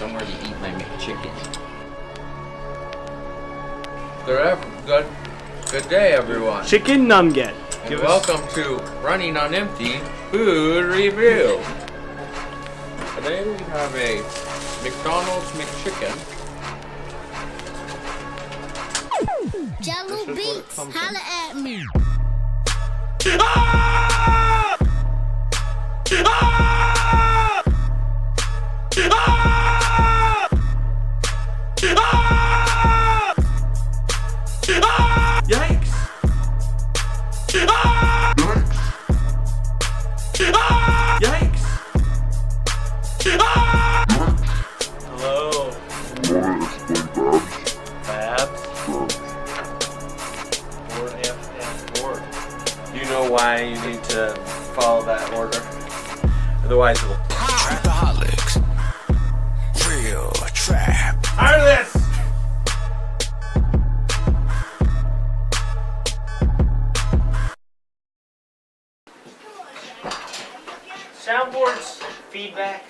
somewhere to eat my McChicken. Good day, everyone. Chicken nugget. And welcome to Running on Empty Food Review. Today we have a McDonald's McChicken. Jello Beats, holla at me. Ah! Ah! Ah! Ah! Ah! Yikes! Ah! Ah! Yikes! Ah! Hello. Babs. 4. Do you know why you need to follow that order? Otherwise it'll Trapaholics. Real trap. out of this! Soundboards, feedback,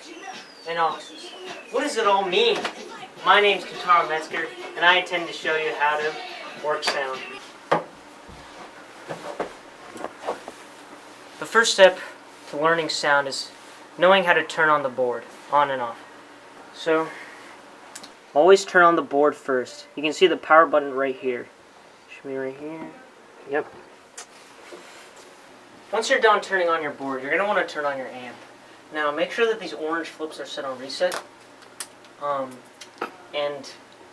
and auxes. What does it all mean? My name's Kentaro Metzger, and I intend to show you how to work sound. The first step to learning sound is knowing how to turn on the board, on and off. So, always turn on the board first. You can see the power button right here. Should be right here. Yep. Once you're done turning on your board, you're going to want to turn on your amp. Now, make sure that these orange flips are set on reset. And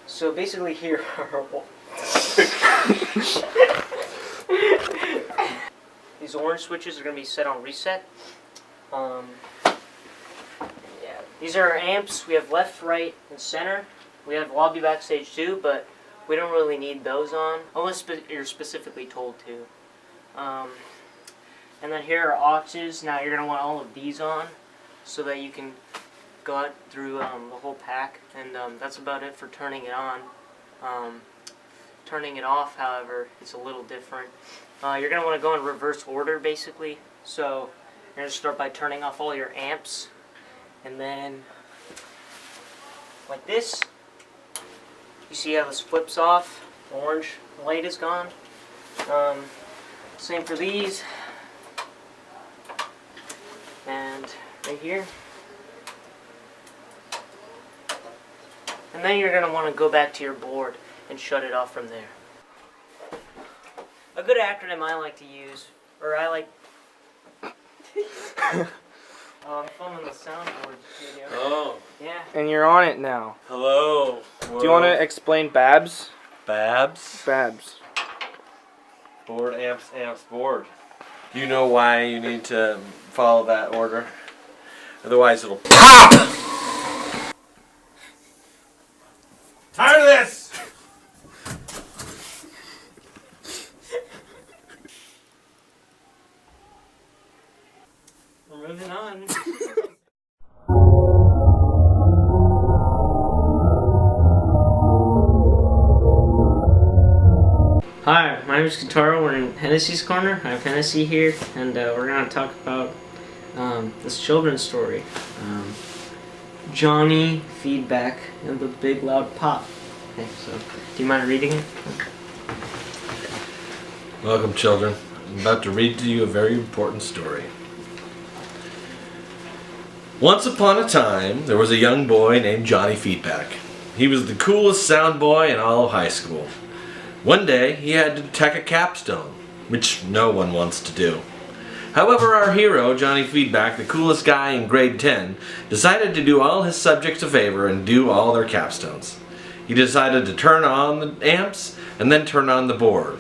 so basically here these orange switches are going to be set on reset. Yeah. These are our amps. We have left, right, and center. We have lobby, backstage too, but we don't really need those on unless you're specifically told to. And then here are auxes. Now you're going to want all of these on so that you can go out through the whole pack. And that's about it for turning it on. Turning it off, however, it's a little different. You're going to want to go in reverse order, basically. So you're going to start by turning off all your amps. And then, like this, you see how this flips off. The orange light is gone. Same for these. And right here. And then you're going to want to go back to your board and shut it off from there. A good acronym I like to use, or I like... I'm filming the soundboard video. Oh. Yeah. And you're on it now. Hello. Do you want to explain Babs? Babs? Babs. Board, amps, board. Do you know why you need to follow that order? Otherwise it'll POP! Tired of this! We're moving on. Hi, my name is Kentaro. We're in Hennessy's Corner. I have Hennessy here, and we're going to talk about this children's story. Johnny Feedback and the Big Loud Pop. Okay, so, do you mind reading it? Welcome, children. I'm about to read to you a very important story. Once upon a time, there was a young boy named Johnny Feedback. He was the coolest sound boy in all of high school. One day, he had to tack a capstone, which no one wants to do. However, our hero, Johnny Feedback, the coolest guy in grade 10, decided to do all his subjects a favor and do all their capstones. He decided to turn on the amps and then turn on the board.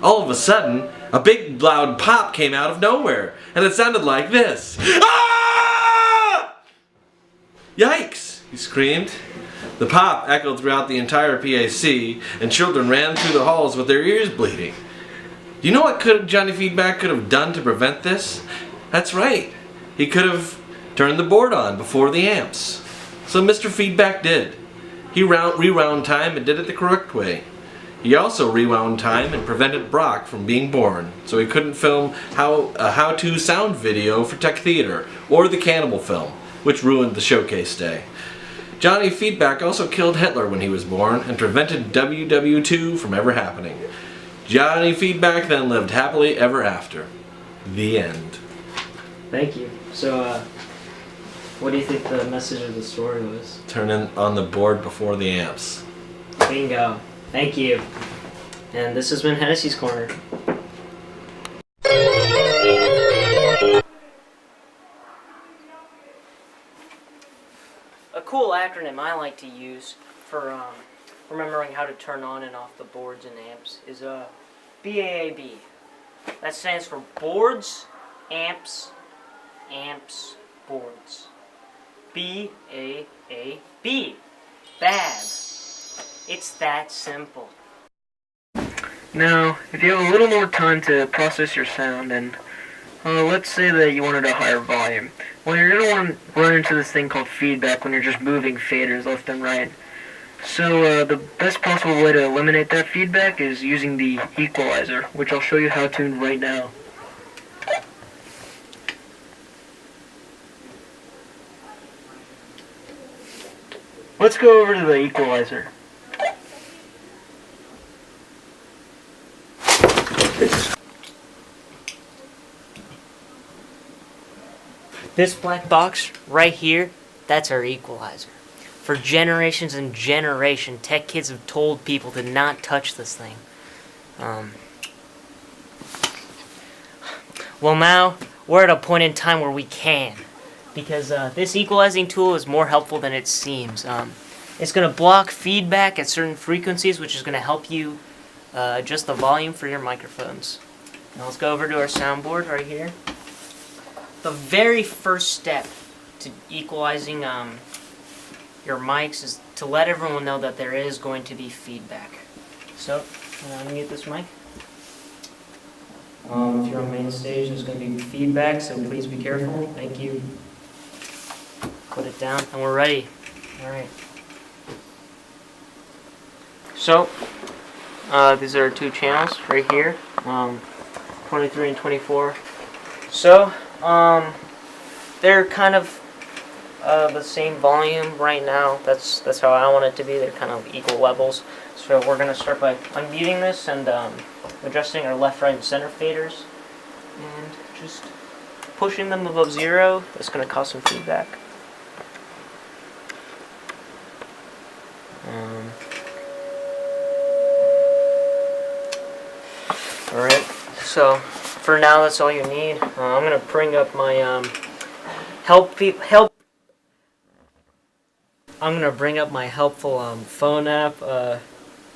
All of a sudden, a big loud pop came out of nowhere, and it sounded like this. Ah! Yikes! He screamed. The pop echoed throughout the entire PAC, and children ran through the halls with their ears bleeding. Do you know what Johnny Feedback could have done to prevent this? That's right. He could have turned the board on before the amps. So Mr. Feedback did. He rewound time and did it the correct way. He also rewound time and prevented Brock from being born, so he couldn't film a how-to sound video for Tech Theater or the Cannibal film, which ruined the showcase day. Johnny Feedback also killed Hitler when he was born and prevented WW2 from ever happening. Johnny Feedback then lived happily ever after. The end. Thank you. So, what do you think the message of the story was? Turn in on the board before the amps. Bingo. Thank you. And this has been Hennessy's Corner. A cool acronym I like to use for remembering how to turn on and off the boards and amps is BAAB. That stands for boards, amps, boards. B-A-A-B. BAB. It's that simple. Now, if you have a little more time to process your sound, and let's say that you wanted a higher volume, well, you're going to want to run into this thing called feedback when you're just moving faders left and right. So the best possible way to eliminate that feedback is using the equalizer, which I'll show you how to right now. Let's go over to the equalizer. This black box right here, that's our equalizer. For generations and generations, tech kids have told people to not touch this thing. Well, now we're at a point in time where we can, because this equalizing tool is more helpful than it seems. It's going to block feedback at certain frequencies, which is going to help you adjust the volume for your microphones. Now let's go over to our soundboard right here. The very first step to equalizing your mics is to let everyone know that there is going to be feedback. So, unmute this mic. If you're on main stage, there's going to be feedback, so please be careful. Thank you. Put it down, and we're ready. Alright. So, these are our two channels right here, 23 and 24. So, they're kind of the same volume right now. That's how I want it to be. They're kind of equal levels. So we're going to start by unmuting this and adjusting our left, right, and center faders. And just pushing them above 0. That's going to cause some feedback. Alright, so for now that's all you need. I'm going to bring up my I'm going to bring up my helpful phone app.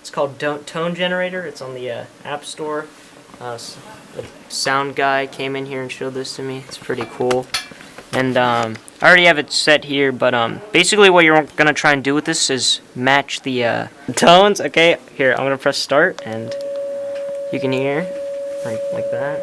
It's called Tone Generator. It's on the App Store. The sound guy came in here and showed this to me. It's pretty cool. And I already have it set here, but basically what you're going to try and do with this is match the tones. Okay, here, I'm going to press start, and you can hear like that.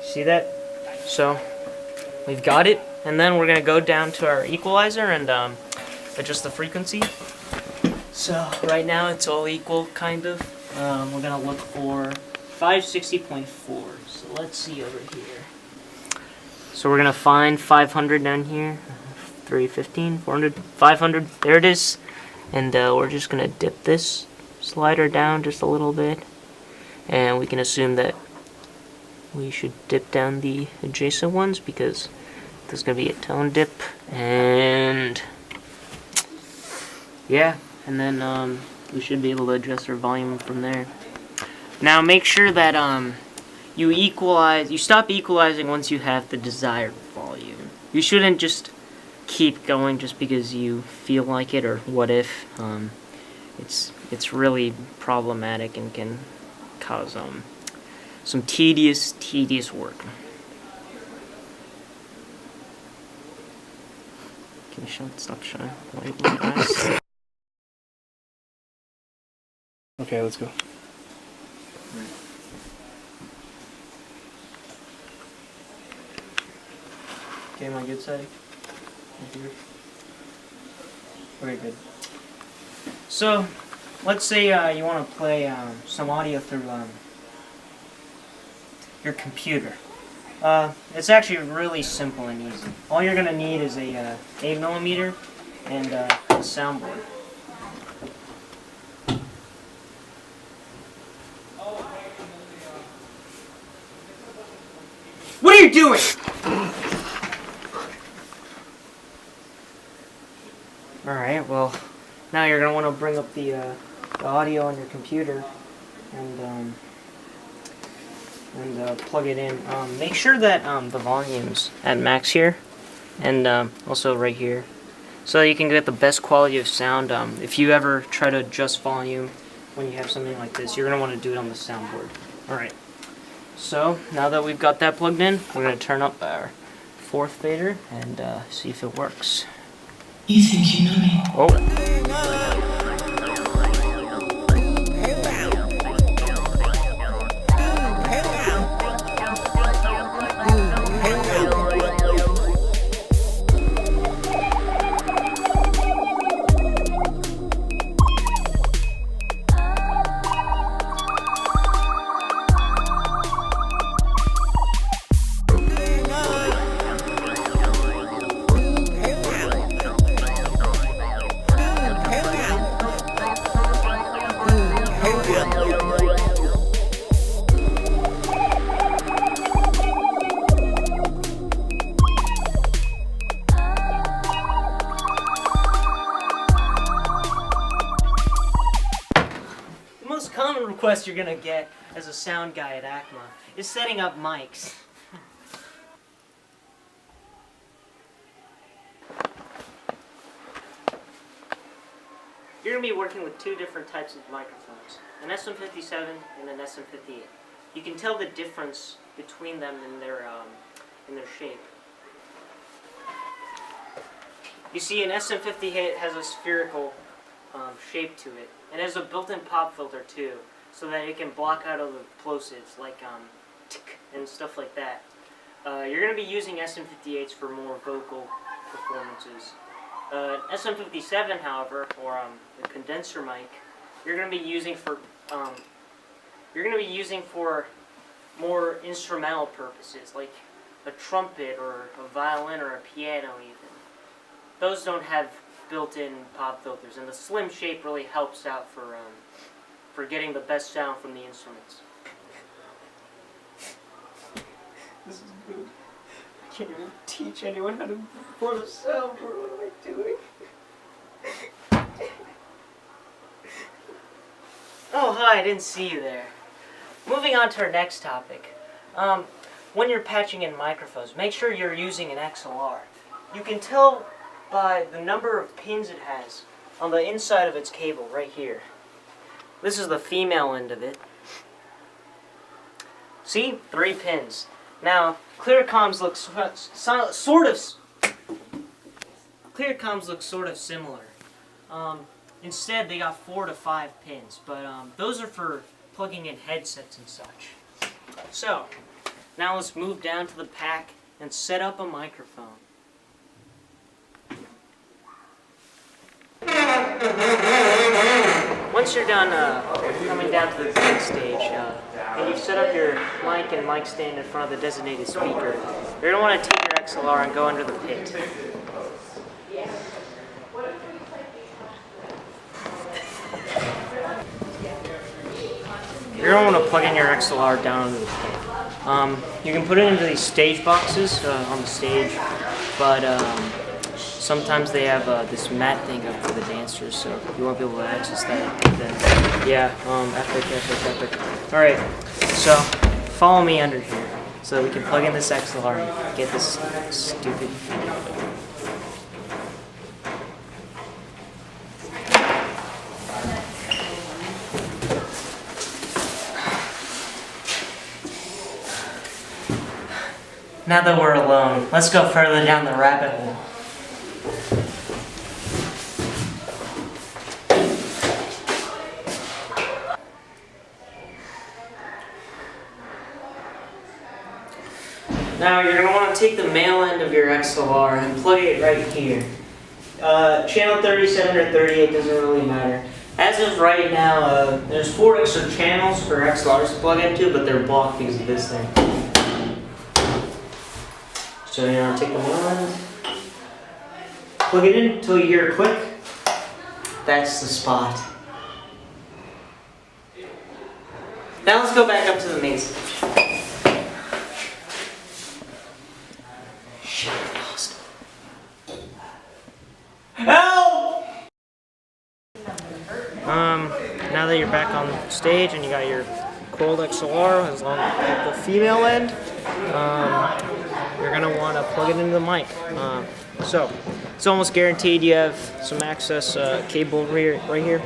See that? So we've got it, and then we're gonna go down to our equalizer and adjust the frequency. So right now it's all equal, kind of. We're gonna look for 560.4. So let's see over here. So we're gonna find 500 down here. 315, 400, 500. There it is. And we're just gonna dip this slider down just a little bit, and we can assume that we should dip down the adjacent ones because there's going to be a tone dip, and yeah, and then we should be able to adjust our volume from there. Now make sure that you stop equalizing once you have the desired volume. You shouldn't just keep going just because you feel like it, or what if. It's really problematic and can cause some tedious work. Can you stop showing my eyes? Okay, let's go. Okay, am I good side? Okay, good. So, let's say you want to play some audio through your computer. It's actually really simple and easy. All you're going to need is a 8mm and a soundboard. What are you doing? Alright, well, now you're going to want to bring up the audio on your computer and plug it in. Make sure that the volume's at max here and also right here, so that you can get the best quality of sound. If you ever try to adjust volume when you have something like this, you're going to want to do it on the soundboard. Alright, so now that we've got that plugged in, we're going to turn up our 4th fader and see if it works. You think you know me? Oh. Common request you're gonna get as a sound guy at ACMA is setting up mics. You're gonna be working with 2 different types of microphones, an SM57 and an SM58. You can tell the difference between them in their shape. You see, an SM58 has a spherical shape to it, and has a built-in pop filter too, so that it can block out other plosives like tick and stuff like that. You're going to be using SM58s for more vocal performances. SM57, however, or the condenser mic, you're going to be using for more instrumental purposes, like a trumpet or a violin or a piano even. Those don't have built-in pop filters, and the slim shape really helps out for getting the best sound from the instruments. This is good. I can't even teach anyone how to perform a soundboard. What am I doing? Oh, hi, I didn't see you there. Moving on to our next topic. When you're patching in microphones, make sure you're using an XLR. You can tell by the number of pins it has on the inside of its cable right here. This is the female end of it. See? 3 pins. Now, Clearcoms look sort of similar. Instead, they got 4 to 5 pins, but those are for plugging in headsets and such. So, now let's move down to the pack and set up a microphone. Once you're done coming down to the big stage, and you've set up your mic and mic stand in front of the designated speaker, you're going to want to take your XLR and go under the pit. You're going to want to plug in your XLR down under the pit. You can put it into these stage boxes on the stage, but sometimes they have this mat thing up for the dancers, so you won't be able to access that. Then, yeah, epic. Alright, so follow me under here so that we can plug in this XLR and get this stupid feed. Now that we're alone, let's go further down the rabbit hole. Now you're going to want to take the male end of your XLR and plug it right here. Channel 37 or 38 doesn't really matter. As of right now, there's 4 extra channels for XLRs to plug into, but they're blocked because of this thing. So you want to take them on, plug it in until you hear a click. That's the spot. Now let's go back up to the main stage. Shit, I lost it. Help! Now that you're back on stage and you got your coiled XLR as long as the female end, you're gonna want to plug it into the mic. So it's almost guaranteed you have some access cable right here.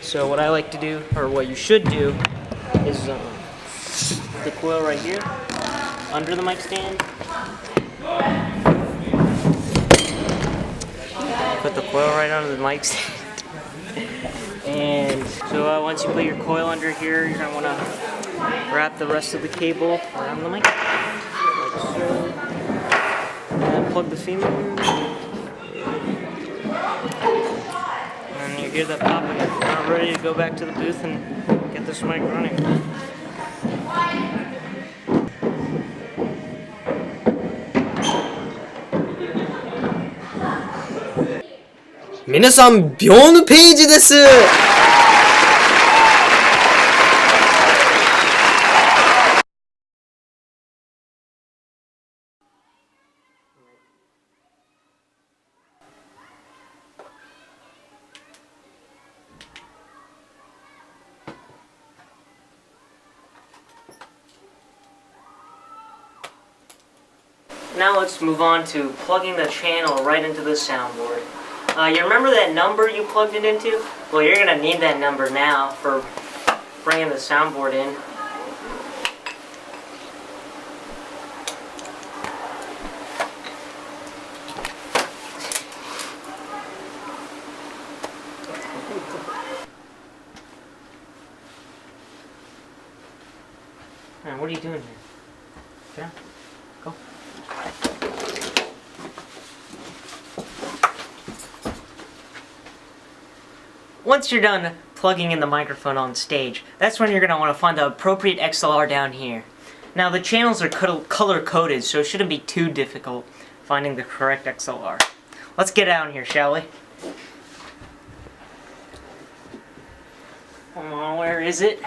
So what I like to do, or what you should do, is the coil right here under the mic stand. Put the coil right under the mic stand. And so once you put your coil under here, you're gonna want to wrap the rest of the cable around the mic, like so. And plug the female in. And you hear that pop, and you're now ready to go back to the booth and get this mic running. 皆さん、秒のページです。Now let's move on to plugging the channel right into the soundboard. You remember that number you plugged it into? Well, you're going to need that number now for bringing the soundboard in. Man, what are you doing here? Get out. Go. Once you're done plugging in the microphone on stage, that's when you're going to want to find the appropriate XLR down here. Now the channels are color-coded, so it shouldn't be too difficult finding the correct XLR. Let's get down here, shall we? Come on, where is it?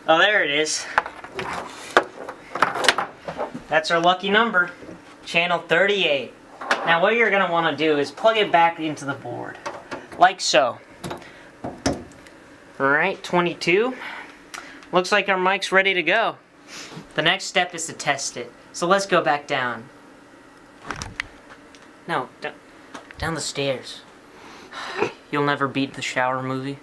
Oh, there it is. That's our lucky number, channel 38. Now what you're going to want to do is plug it back into the board, like so. Alright, 22. Looks like our mic's ready to go. The next step is to test it. So let's go back down. No, down the stairs. You'll never beat the shower movie.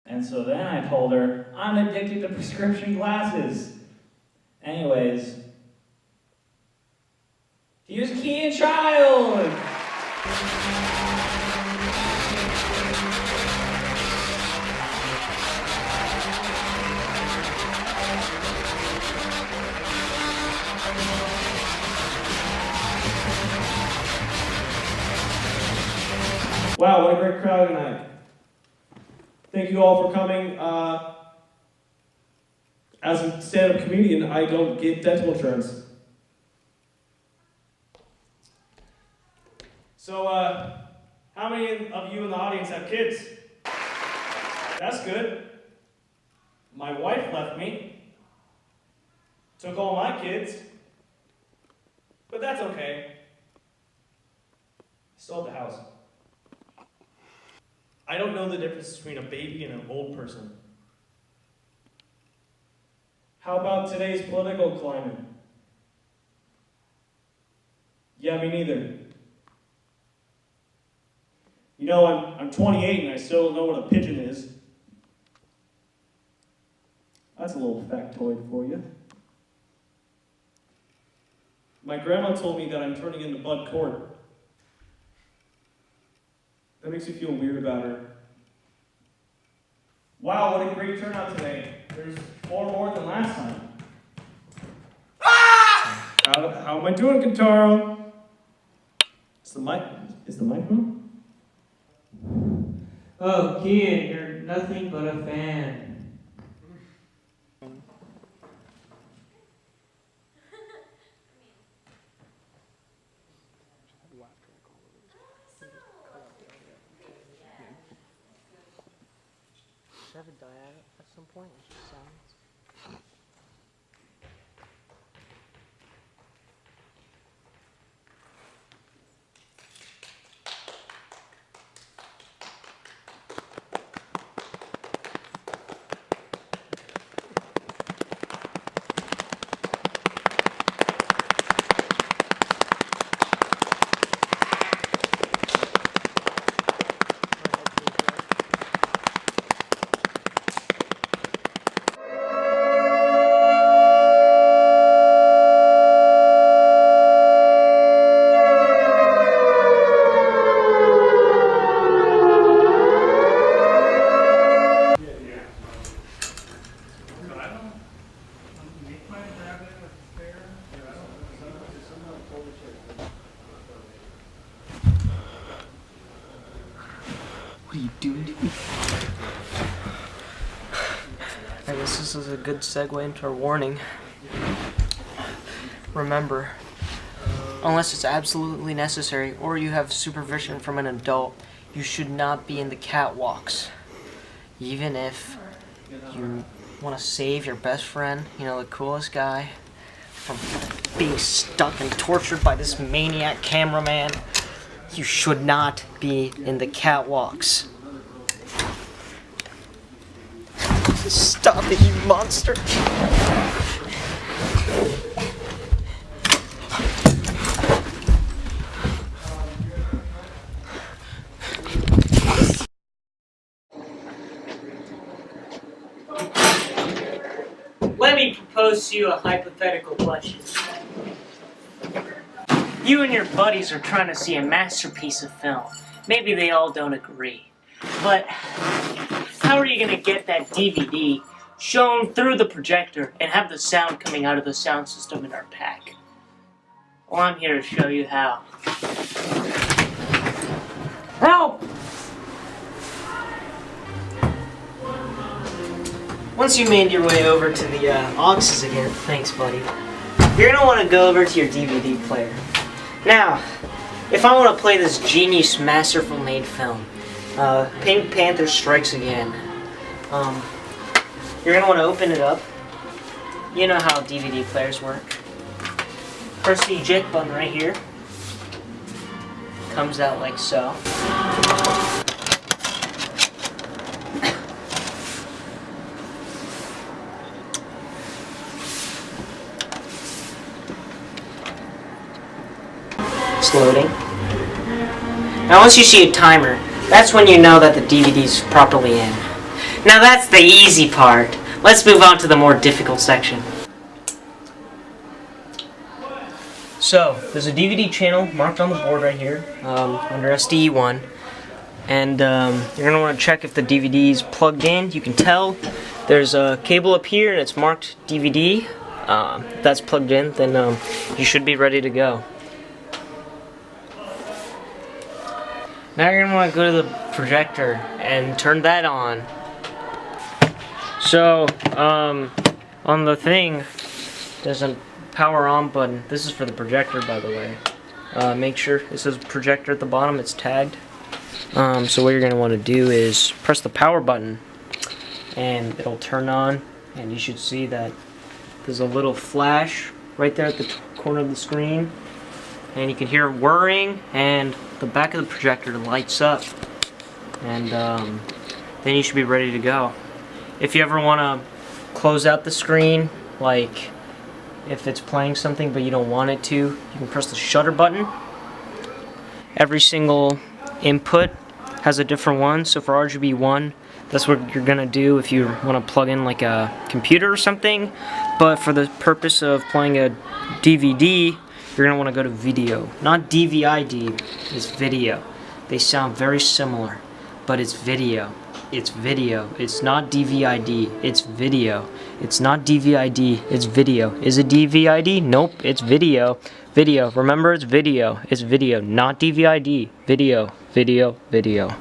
And so then I told her, I'm addicted to prescription glasses. Anyways, use Key and Child! Wow, what a great crowd tonight. Thank you all for coming. As a stand-up comedian, I don't get dental insurance. So, how many of you in the audience have kids? That's good. My wife left me. Took all my kids. But that's okay. Still at the house. I don't know the difference between a baby and an old person. How about today's political climate? Yeah, me neither. You know, I'm 28 and I still don't know what a pigeon is. That's a little factoid for you. My grandma told me that I'm turning into Bud Cort. That makes me feel weird about her. Wow, what a great turnout today. There's 4 more than last time. Ah! How am I doing, Kentaro? Is the mic on? Oh, kid, you're nothing but a fan. Should have a diet at some point, it just sounds. What are you doing to me? I guess this is a good segue into our warning. Remember, unless it's absolutely necessary or you have supervision from an adult, you should not be in the catwalks. Even if you want to save your best friend, you know, the coolest guy, from being stuck and tortured by this maniac cameraman, you should not be in the catwalks. Stop it, you monster! Let me propose to you a hypothetical question. You and your buddies are trying to see a masterpiece of film. Maybe they all don't agree. But how are you going to get that DVD shown through the projector and have the sound coming out of the sound system in our pack? Well, I'm here to show you how. Help! Once you made your way over to the auxes again, thanks buddy, you're going to want to go over to your DVD player. Now, if I want to play this genius, masterful made film, Pink Panther Strikes Again, you're going to want to open it up. You know how DVD players work. Press the eject button right here. Comes out like so. It's loading. Now once you see a timer, that's when you know that the DVD's properly in. Now that's the easy part. Let's move on to the more difficult section. So, there's a DVD channel marked on the board right here, under SDE1. And you're going to want to check if the DVD is plugged in. You can tell there's a cable up here and it's marked DVD. If that's plugged in, then you should be ready to go. Now you're going to want to go to the projector and turn that on. So, on the thing, there's a power on button. This is for the projector, by the way. Make sure it says projector at the bottom, it's tagged. So what you're going to want to do is press the power button and it'll turn on, and you should see that there's a little flash right there at the corner of the screen, and you can hear it whirring, and the back of the projector lights up, and then you should be ready to go. If you ever want to close out the screen, like if it's playing something but you don't want it to, you can press the shutter button. Every single input has a different one, so for RGB1, that's what you're gonna do if you want to plug in like a computer or something. But for the purpose of playing a DVD, you're gonna want to go to video. Not DVID, it's video. They sound very similar. but it's video. It's video. It's not DVID. It's video. It's not DVID. It's video. Is it DVID? Nope. It's video. Video. Remember, it's video. It's video, not DVID. Video. Video. Video.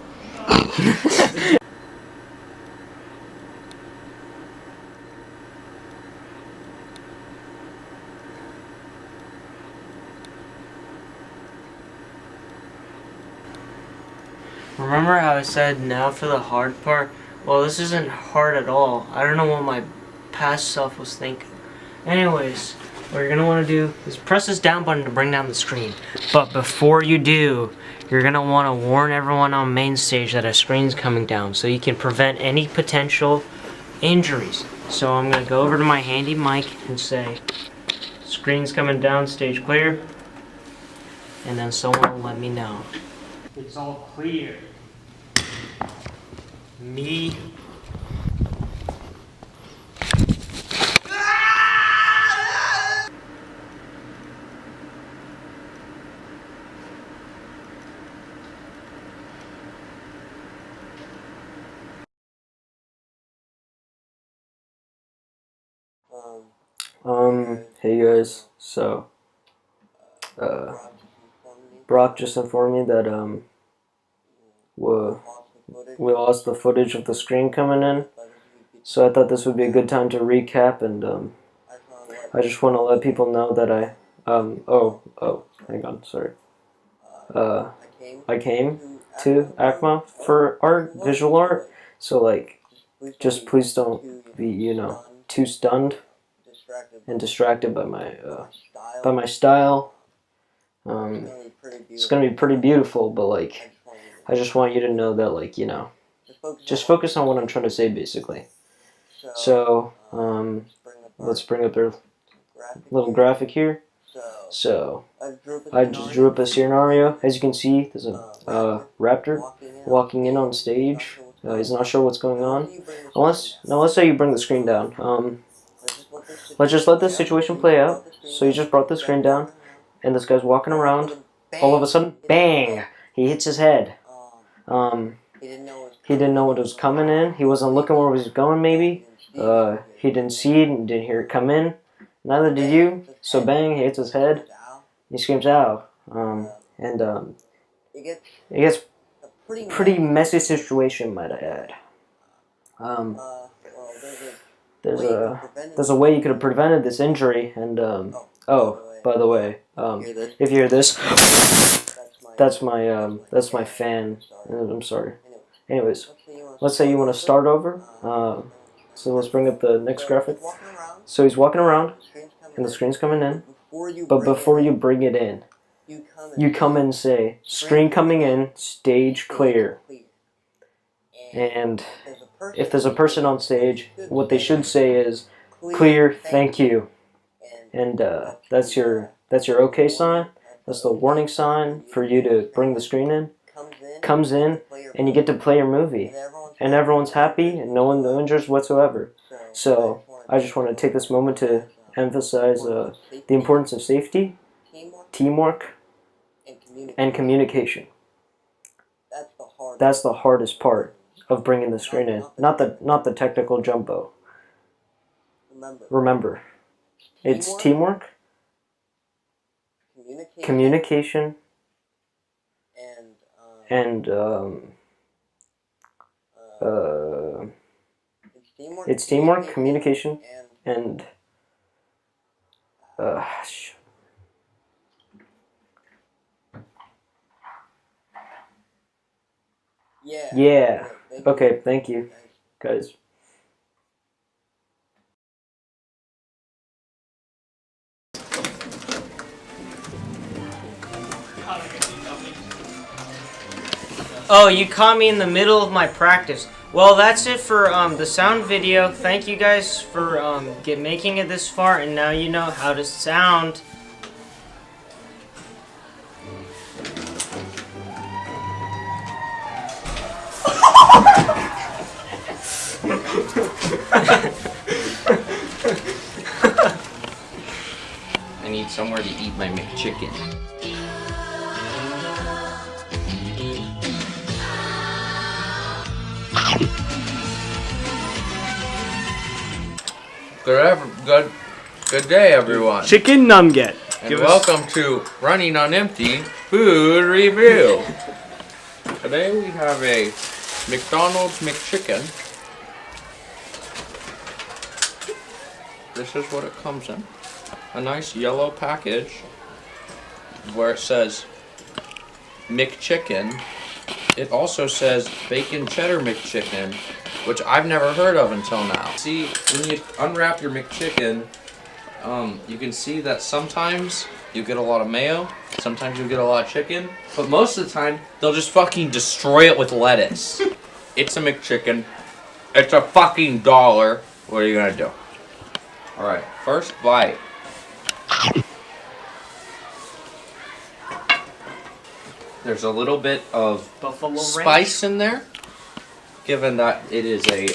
Remember how I said now for the hard part? Well, this isn't hard at all. I don't know what my past self was thinking. Anyways, what you're gonna want to do is press this down button to bring down the screen. But before you do, you're gonna want to warn everyone on main stage that a screen's coming down so you can prevent any potential injuries. So I'm gonna go over to my handy mic and say, screen's coming down, stage clear. And then someone will let me know. It's all clear. Me. Hey guys, so, Brock just informed me that, we lost the footage of the screen coming in, so I thought this would be a good time to recap, and, I just want to let people know that hang on, sorry. I came to ACMA for art, visual art, so, like, just please don't be, you know, too stunned and distracted by my style. It's gonna be pretty beautiful, but like, I just want you to know that, like, you know, just focus on what I'm trying to say, basically. So, let's bring up their little graphic here. So, I just drew up a scenario. As you can see, there's a raptor walking in on stage. He's not sure what's going on. Now let's say you bring the screen down. Let's just let this situation play out. So you just brought the screen down, and this guy's walking around. All of a sudden, bang! He hits his head. He didn't know what was coming in. He wasn't looking where he was going, maybe. He didn't see it and didn't hear it come in. Neither did you. So bang, he hits his head. He screams, ow. It gets a pretty messy situation, might I add. There's a way you could have prevented this injury, and oh, by the way, if you hear this, that's my fan. I'm sorry. Anyways, let's say you want to start over. So let's bring up the next graphic. So he's walking around, and the screen's coming in. But before you bring it in, you come and say, screen coming in, stage clear. And if there's a person on stage, what they should say is, clear, thank you. And that's your okay sign. That's the warning sign for you to bring the screen in. Comes in, and you get to play your movie. And everyone's happy, and no one injures whatsoever. So, I just want to take this moment to emphasize the importance of safety, teamwork, and communication. That's the hardest part of bringing the screen in, not the technical jumbo. Remember, it's teamwork, communication, and it's teamwork, communication, and yeah. Okay, thank you, guys. Oh, you caught me in the middle of my practice. Well, that's it for the sound video. Thank you guys for making it this far, and now you know how to sound. I need somewhere to eat my McChicken. Good day, everyone. Chicken nugget. And welcome to Running on Empty Food Review. Today we have a McDonald's McChicken. This is what it comes in. A nice yellow package where it says McChicken. It also says bacon cheddar McChicken, which I've never heard of until now. See, when you unwrap your McChicken, you can see that sometimes you get a lot of mayo, sometimes you get a lot of chicken, but most of the time, they'll just fucking destroy it with lettuce. It's a McChicken. It's a fucking $1. What are you gonna do? Alright, first bite. There's a little bit of Buffalo spice in there, given that it is a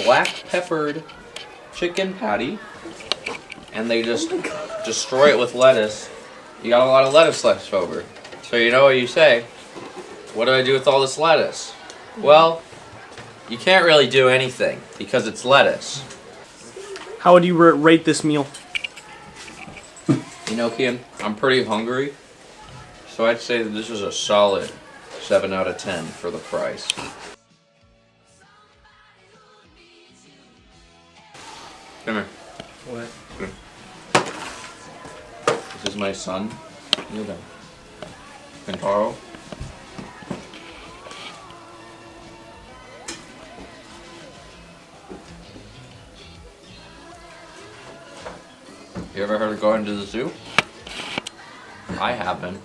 black peppered chicken patty, and they just destroy it with lettuce. You got a lot of lettuce left over. So you know what you say, what do I do with all this lettuce? Well, you can't really do anything, because it's lettuce. How would you rate this meal? You know, Kian, I'm pretty hungry. So I'd say that this is a solid 7 out of 10 for the price. Come here. What? This is my son. Look at him. Kentaro. You ever heard of going to the zoo? I haven't.